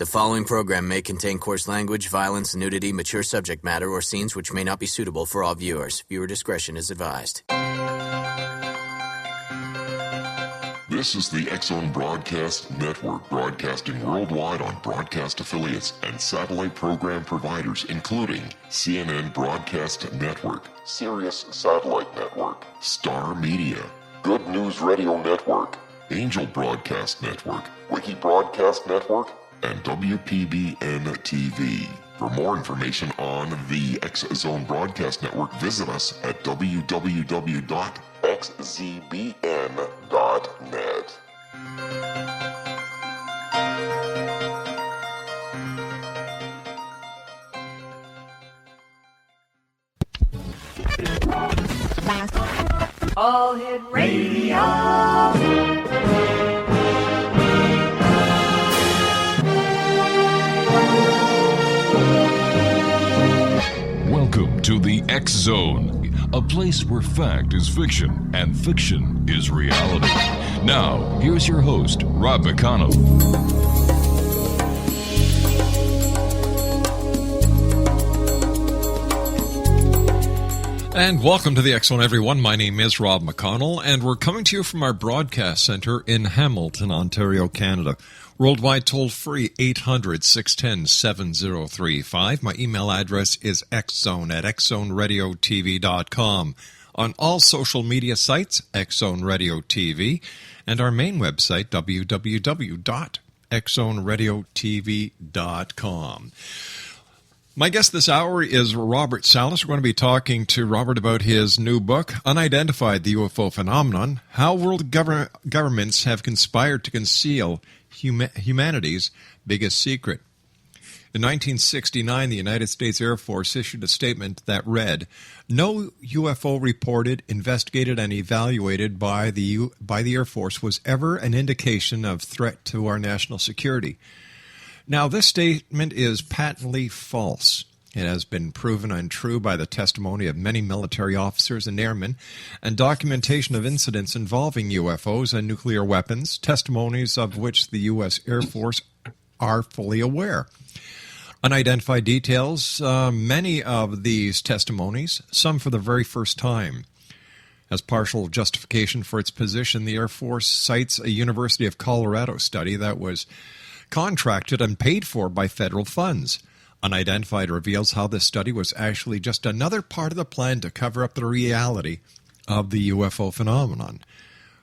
The following program may contain coarse language, violence, nudity, mature subject matter, or scenes which may not be suitable for all viewers. Viewer discretion is advised. This is the X-Zone Broadcast Network, broadcasting worldwide on broadcast affiliates and satellite program providers, including CNN Broadcast Network, Sirius Satellite Network, Star Media, Good News Radio Network, Angel Broadcast Network, Wiki Broadcast Network, and WPBN TV. For more information on the X-Zone Broadcast Network, visit us at www.xzbn.net. All Hit Radio. Welcome to the X-Zone, a place where fact is fiction and fiction is reality. Now, here's your host, Rob McConnell. And welcome to the X-Zone, everyone. My name is Rob McConnell, and we're coming to you from our broadcast center in Hamilton, Ontario, Canada. Worldwide toll-free, 800-610-7035. My email address is xzone@xzoneradiotv.com. On all social media sites, X-Zone Radio TV, and our main website, www.xzoneradiotv.com. My guest this hour is Robert Salas. We're going to be talking to Robert about his new book, Unidentified The UFO Phenomenon, How World Governments Have Conspired to Conceal Humanity's Biggest Secret. In 1969, the United States Air Force issued a statement that read, "No UFO reported, investigated, and evaluated by the Air Force was ever an indication of threat to our national security." Now, this statement is patently false. It has been proven untrue by the testimony of many military officers and airmen and documentation of incidents involving UFOs and nuclear weapons, testimonies of which the U.S. Air Force are fully aware. Unidentified details many of these testimonies, some for the very first time. As partial justification for its position, the Air Force cites a University of Colorado study that was contracted and paid for by federal funds. Unidentified reveals how this study was actually just another part of the plan to cover up the reality of the UFO phenomenon.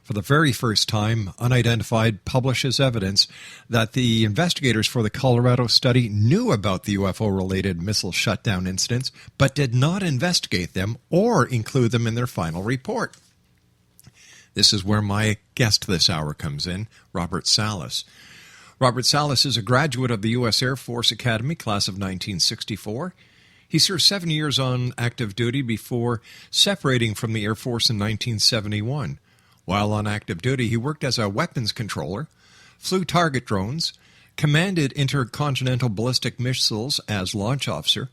For the very first time, Unidentified publishes evidence that the investigators for the Colorado study knew about the UFO-related missile shutdown incidents, but did not investigate them or include them in their final report. This is where my guest this hour comes in, Robert Salas. Robert Salas is a graduate of the U.S. Air Force Academy, class of 1964. He served 7 years on active duty before separating from the Air Force in 1971. While on active duty, he worked as a weapons controller, flew target drones, commanded intercontinental ballistic missiles as launch officer,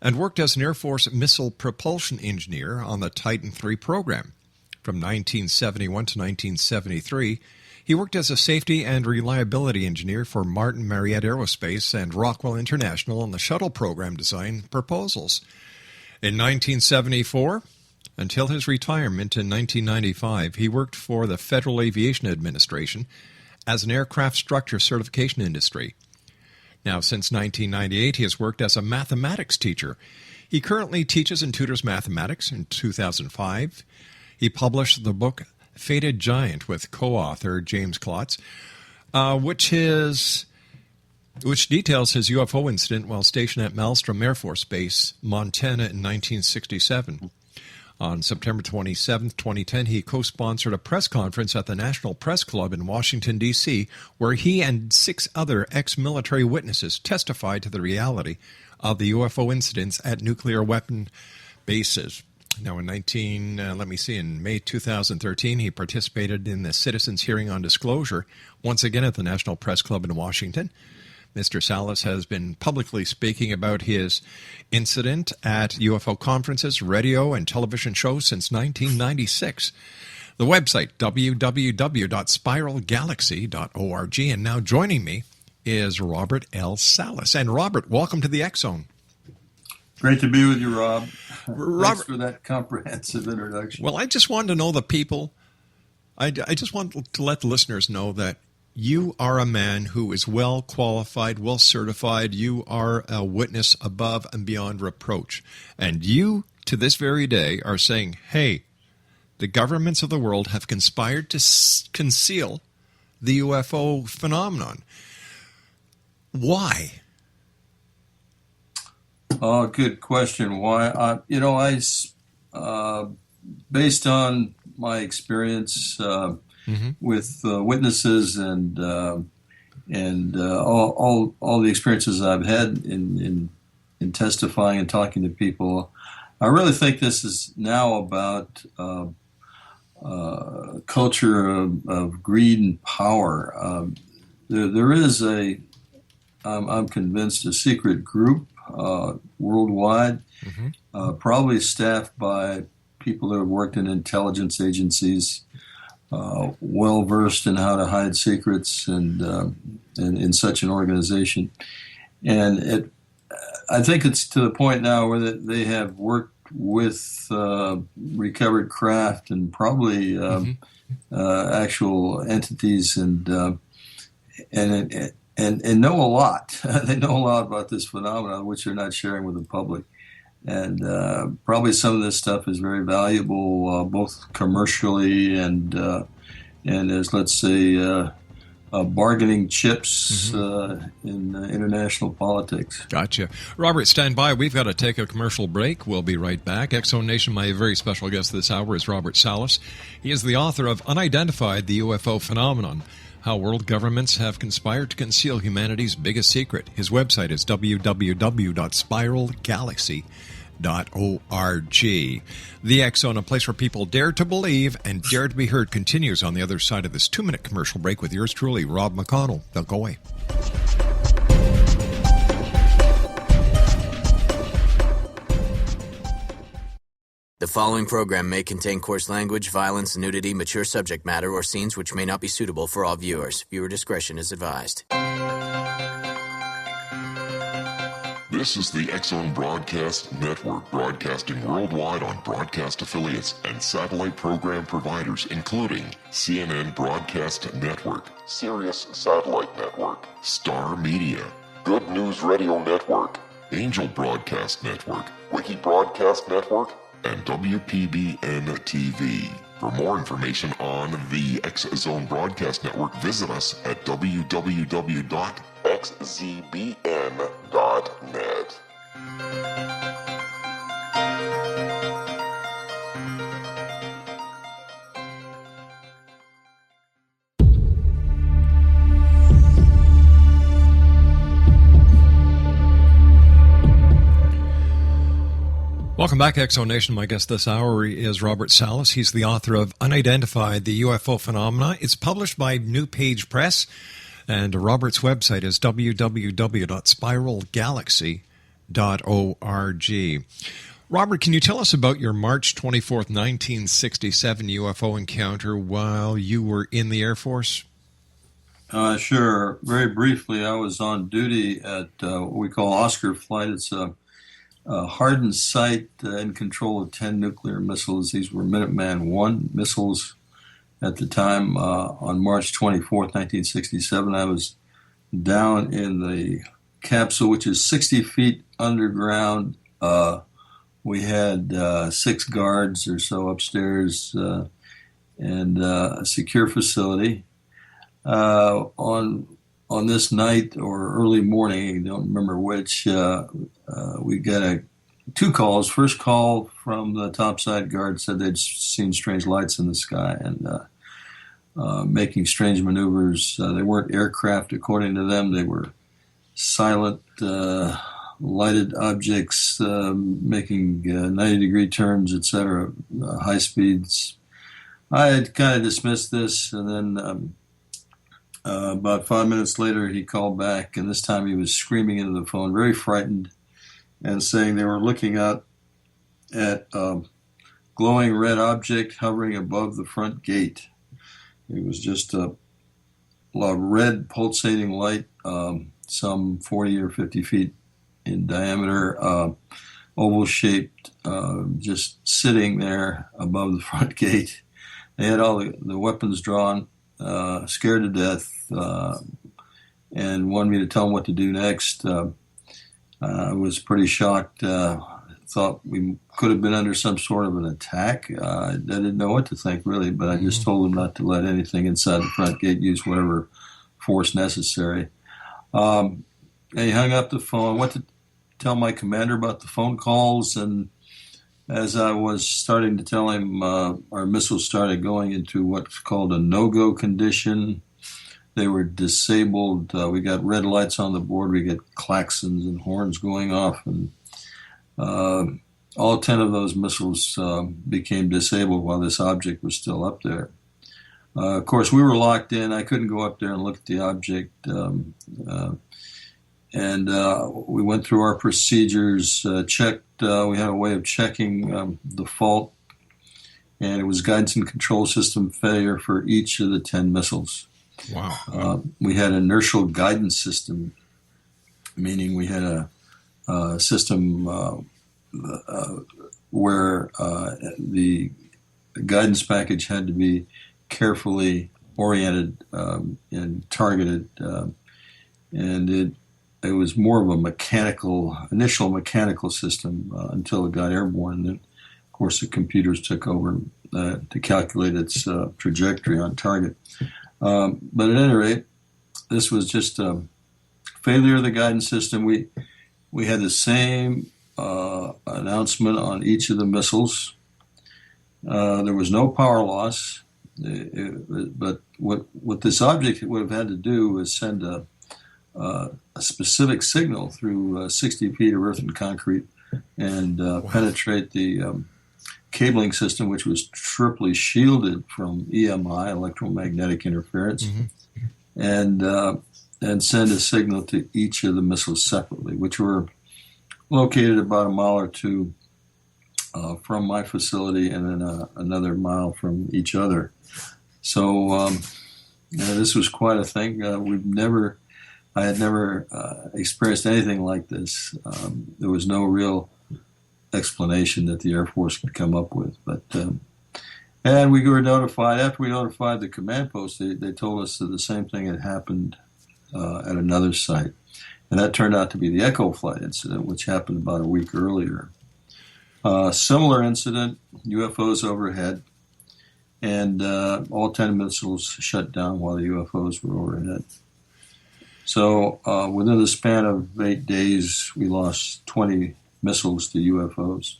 and worked as an Air Force missile propulsion engineer on the Titan III program. From 1971 to 1973, he worked as a safety and reliability engineer for Martin-Marietta Aerospace and Rockwell International on the shuttle program design proposals. In 1974, until his retirement in 1995, he worked for the Federal Aviation Administration as an aircraft structure certification industry. Now, since 1998, he has worked as a mathematics teacher. He currently teaches and tutors mathematics. In 2005, he published the book Fated Giant with co-author James Klotz, which details his UFO incident while stationed at Malmstrom Air Force Base, Montana in 1967. On September 27, 2010, he co-sponsored a press conference at the National Press Club in Washington, D.C., where he and 6 other ex-military witnesses testified to the reality of the UFO incidents at nuclear weapon bases. Now, in May 2013, he participated in the Citizens Hearing on Disclosure, once again at the National Press Club in Washington. Mr. Salas has been publicly speaking about his incident at UFO conferences, radio, and television shows since 1996. The website, www.spiralgalaxy.org. And now joining me is Robert L. Salas. And Robert, welcome to the X Zone. Great to be with you, Rob. Robert, thanks for that comprehensive introduction. Well, I just wanted to know the people. I just want to let the listeners know that you are a man who is well qualified, well certified. You are a witness above and beyond reproach. And you, to this very day, are saying, hey, the governments of the world have conspired to conceal the UFO phenomenon. Why? Oh, good question. Why? Based on my experience with witnesses and all the experiences I've had in testifying and talking to people, I really think this is now about culture of greed and power. There is I'm convinced, a secret group worldwide, probably staffed by people that have worked in intelligence agencies, well versed in how to hide secrets and in such an organization. And I think it's to the point now where they have worked with recovered craft and probably actual entities and know a lot. They know a lot about this phenomenon, which they're not sharing with the public. And probably some of this stuff is very valuable, both commercially and as, let's say, bargaining chips in international politics. Gotcha. Robert, stand by. We've got to take a commercial break. We'll be right back. X-Zone Nation, my very special guest this hour is Robert Salas. He is the author of Unidentified The UFO Phenomenon, How World Governments Have Conspired to Conceal Humanity's Biggest Secret. His website is www.spiralgalaxy.org. The X Zone, a place where people dare to believe and dare to be heard, continues on the other side of this 2-minute commercial break with yours truly, Rob McConnell. Don't go away. The following program may contain coarse language, violence, nudity, mature subject matter, or scenes which may not be suitable for all viewers. Viewer discretion is advised. This is the X-Zone Broadcast Network, broadcasting worldwide on broadcast affiliates and satellite program providers, including CNN Broadcast Network, Sirius Satellite Network, Star Media, Good News Radio Network, Angel Broadcast Network, Wiki Broadcast Network, and WPBN TV. For more information on the X-Zone Broadcast Network, visit us at www.xzbn.net. Welcome back, X-Zone Nation. My guest this hour is Robert Salas. He's the author of Unidentified The UFO Phenomena. It's published by New Page Press, and Robert's website is www.spiralgalaxy.org. Robert, can you tell us about your March 24th, 1967 UFO encounter while you were in the Air Force? Sure. Very briefly, I was on duty at what we call Oscar Flight. It's a hardened site in control of 10 nuclear missiles. These were Minuteman I missiles at the time. On March 24th, 1967, I was down in the capsule, which is 60 feet underground. We had 6 guards or so upstairs and a secure facility. On this night or early morning, I don't remember which, we got 2 calls. First call from the topside guard said they'd seen strange lights in the sky and making strange maneuvers. They weren't aircraft, according to them. They were silent, lighted objects making 90-degree turns, etc., high speeds. I had kind of dismissed this, and then about 5 minutes later, he called back, and this time he was screaming into the phone, very frightened, and saying they were looking out at a glowing red object hovering above the front gate. It was just a red pulsating light, some 40 or 50 feet in diameter, oval-shaped, just sitting there above the front gate. They had all the weapons drawn, scared to death, and wanted me to tell them what to do next. I was pretty shocked. Thought we could have been under some sort of an attack. I didn't know what to think, really, but I just told them not to let anything inside the front gate, use whatever force necessary. And he hung up the phone. Went to tell my commander about the phone calls, and as I was starting to tell him, our missiles started going into what's called a no-go condition. They were disabled. We got red lights on the board. We get klaxons and horns going off, and all 10 of those missiles became disabled while this object was still up there. Of course, we were locked in. I couldn't go up there and look at the object. And we went through our procedures, checked. We had a way of checking the fault, and it was guidance and control system failure for each of the 10 missiles. Wow. We had an inertial guidance system, meaning we had a system where the guidance package had to be carefully oriented and targeted, and it was more of a initial mechanical system until it got airborne. And then, of course, the computers took over to calculate its trajectory on target. But at any rate, this was just a failure of the guidance system. We had the same announcement on each of the missiles. There was no power loss, but what this object would have had to do was send a specific signal through 60 feet of earth and concrete and penetrate the cabling system, which was triply shielded from EMI, electromagnetic interference, and send a signal to each of the missiles separately, which were located about a mile or two from my facility and then another mile from each other. So this was quite a thing. I had never experienced anything like this. There was no real explanation that the Air Force could come up with. But and we were notified, after we notified the command post, they told us that the same thing had happened at another site. And that turned out to be the Echo Flight incident, which happened about a week earlier. Similar incident, UFOs overhead, and all 10 missiles shut down while the UFOs were overhead. So within the span of 8 days, we lost 20 missiles to UFOs.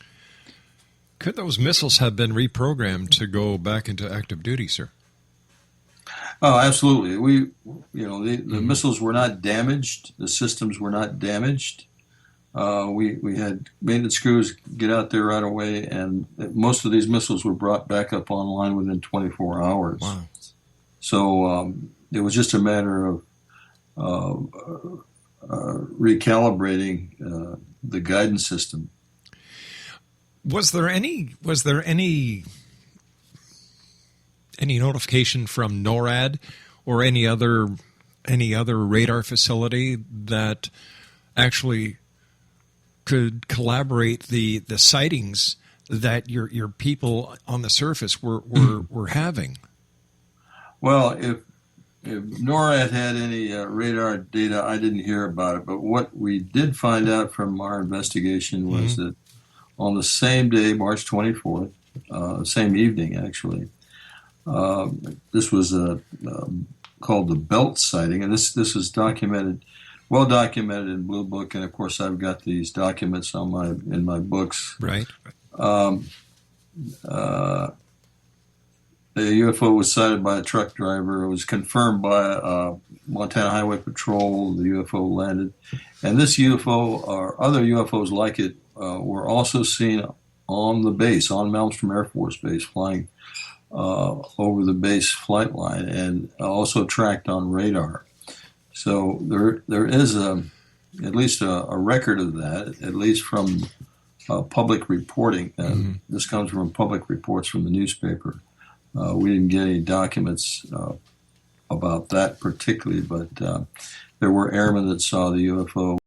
Could those missiles have been reprogrammed to go back into active duty, sir? Oh, absolutely. The missiles were not damaged. The systems were not damaged. We had maintenance crews get out there right away, and most of these missiles were brought back up online within 24 hours. Wow. So it was just a matter of recalibrating the guidance system. Was there any notification from NORAD or any other radar facility that actually could collaborate the sightings that your people on the surface were having? Well, if NORAD had any radar data, I didn't hear about it. But what we did find out from our investigation was that on the same day, March 24th, same evening actually, this was called the Belt sighting, and this is documented, well documented in Blue Book, and of course I've got these documents in my books. Right. The UFO was sighted by a truck driver. It was confirmed by Montana Highway Patrol. The UFO landed. And this UFO, or other UFOs like it, were also seen on the base, on Malmstrom Air Force Base, flying over the base flight line, and also tracked on radar. So there is at least a record of that, at least from public reporting. This comes from public reports from the newspaper. We didn't get any documents about that particularly, but there were airmen that saw the UFO